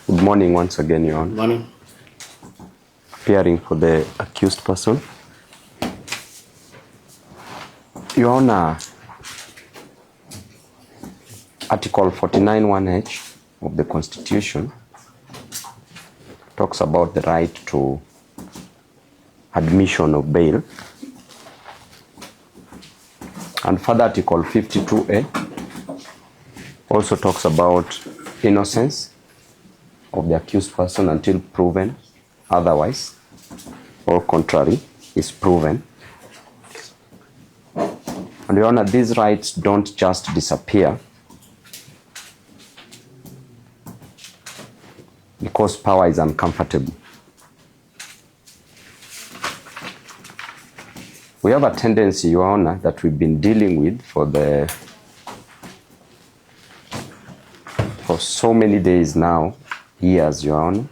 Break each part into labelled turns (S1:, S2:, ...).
S1: Good morning once again, Your Honor.
S2: Morning.
S1: Appearing for the accused person. Your Honor, Article 49(1)(h) of the Constitution talks about the right to admission of bail. And further Article 52(a) also talks about innocence of the accused person until proven otherwise or contrary is proven. And Your Honor, these rights don't just disappear because power is uncomfortable. We have a tendency, Your Honor, that we've been dealing with for so many days now, years, Your Honor,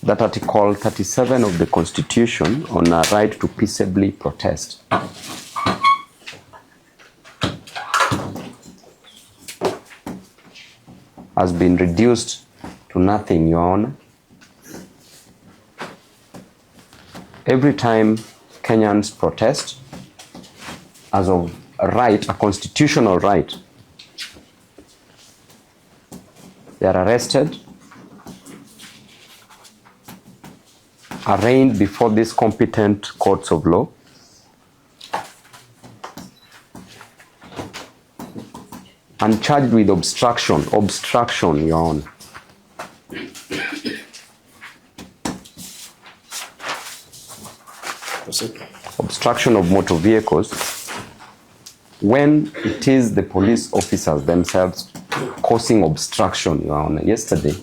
S1: that Article 37 of the Constitution on a right to peaceably protest has been reduced to nothing, Your Honor. Every time Kenyans protest as of a right, a constitutional right, they are arrested, arraigned before these competent courts of law, and charged with obstruction, Your Honor. Obstruction of motor vehicles when it is the police officers themselves causing obstruction, Your Honor. Yesterday,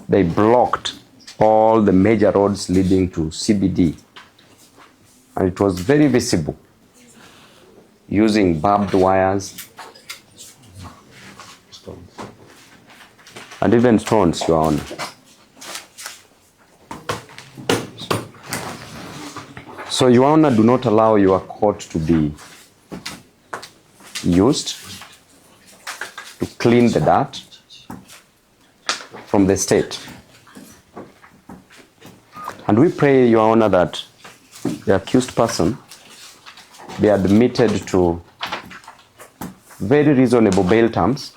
S1: they blocked all the major roads leading to CBD, and it was very visible, using barbed wires and even stones, Your Honor. So, Your Honor, do not allow your court to be used to clean the dirt from the state. And we pray, Your Honor, that the accused person be admitted to very reasonable bail terms.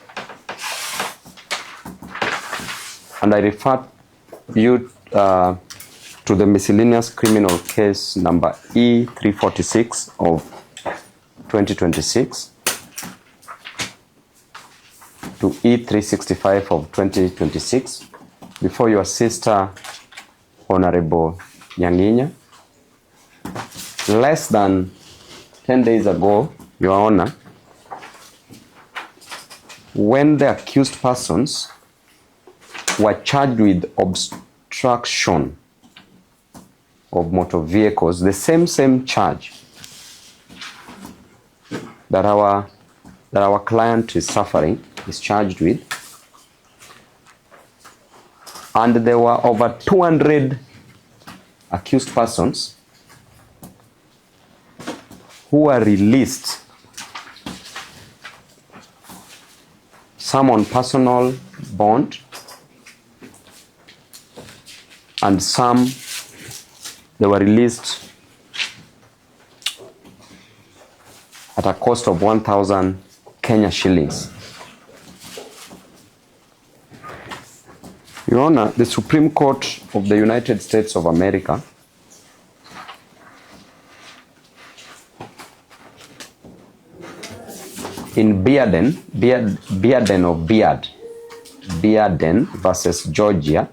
S1: And I refer you to the miscellaneous criminal case number E346 of 2026 to E365 of 2026 before your sister, Honorable Yanginya. Less than 10 days ago, Your Honor, when the accused persons were charged with obstruction of motor vehicles, the same charge that our client is charged with, and there were over 200 accused persons who were released, some on personal bond and some they were released at a cost of 1,000 Kenya shillings. Your Honor, the Supreme Court of the United States of America in Bearden versus Georgia,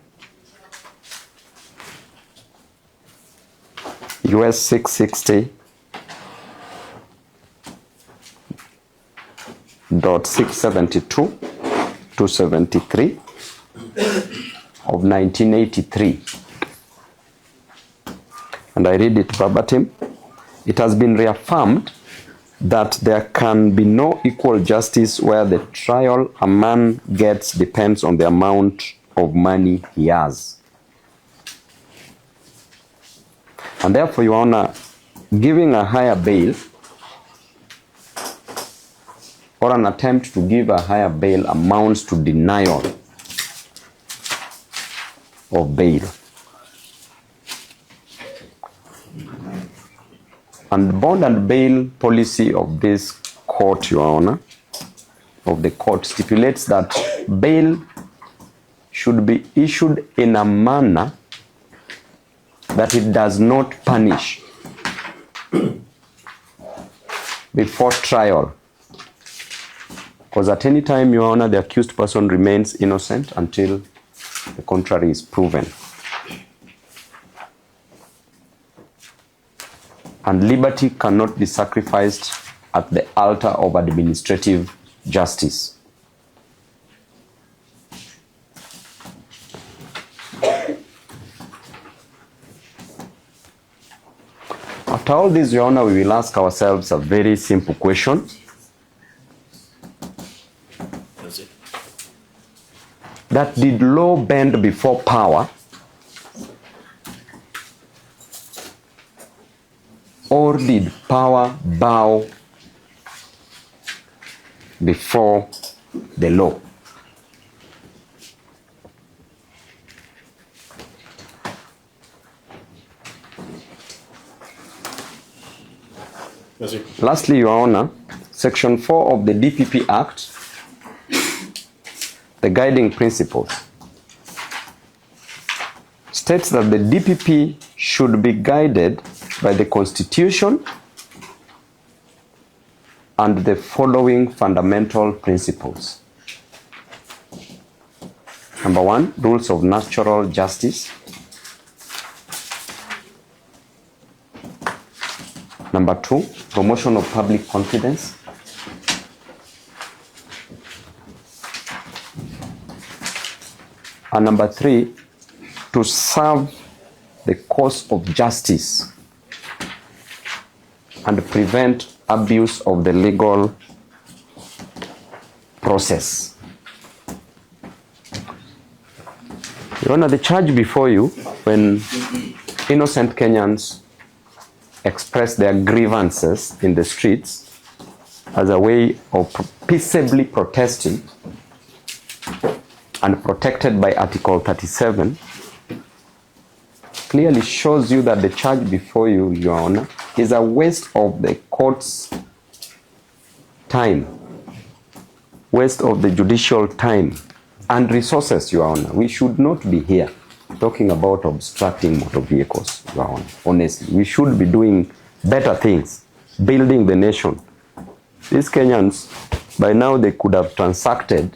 S1: US 660.672 to 73 of 1983. And I read it verbatim. It has been reaffirmed that there can be no equal justice where the trial a man gets depends on the amount of money he has. And therefore, Your Honor, giving a higher bail or an attempt to give a higher bail amounts to denial of bail. And bond and bail policy of this court, Your Honor, of the court stipulates that bail should be issued in a manner that it does not punish before trial. Because at any time, Your Honor, the accused person remains innocent until the contrary is proven. And liberty cannot be sacrificed at the altar of administrative justice. After all this, Your Honor, we will ask ourselves a very simple question. That did law bend before power, or did power bow before the law? Lastly, Your Honor, Section 4 of the DPP Act, the guiding principles, states that the DPP should be guided by the Constitution and the following fundamental principles. Number 1, rules of natural justice. Number 2, promotion of public confidence. And number 3, to serve the cause of justice and prevent abuse of the legal process. Your Honor, the charge before you, when innocent Kenyans express their grievances in the streets as a way of peaceably protesting and protected by Article 37, clearly shows you that the charge before you, Your Honor, is a waste of the court's time, waste of the judicial time and resources, Your Honor. We should not be here talking about obstructing motor vehicles, Your Honor. Honestly, we should be doing better things, building the nation. These Kenyans, by now they could have transacted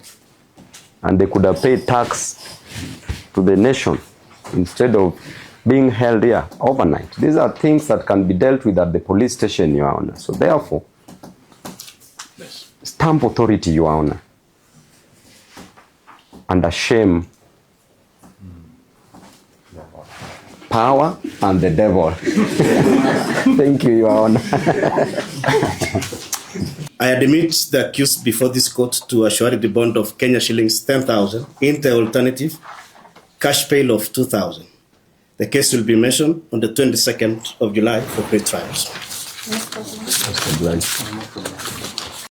S1: and they could have paid tax to the nation instead of being held here overnight. These are things that can be dealt with at the police station, Your Honor. So therefore, stamp authority, Your Honor, and a shame power and the devil. Thank you, Your Honor.
S2: I admit the accused before this court to a surety bond of Kenya shillings 10,000 in the alternative cash bail of 2,000. The case will be mentioned on the 22nd of July for pre-trials.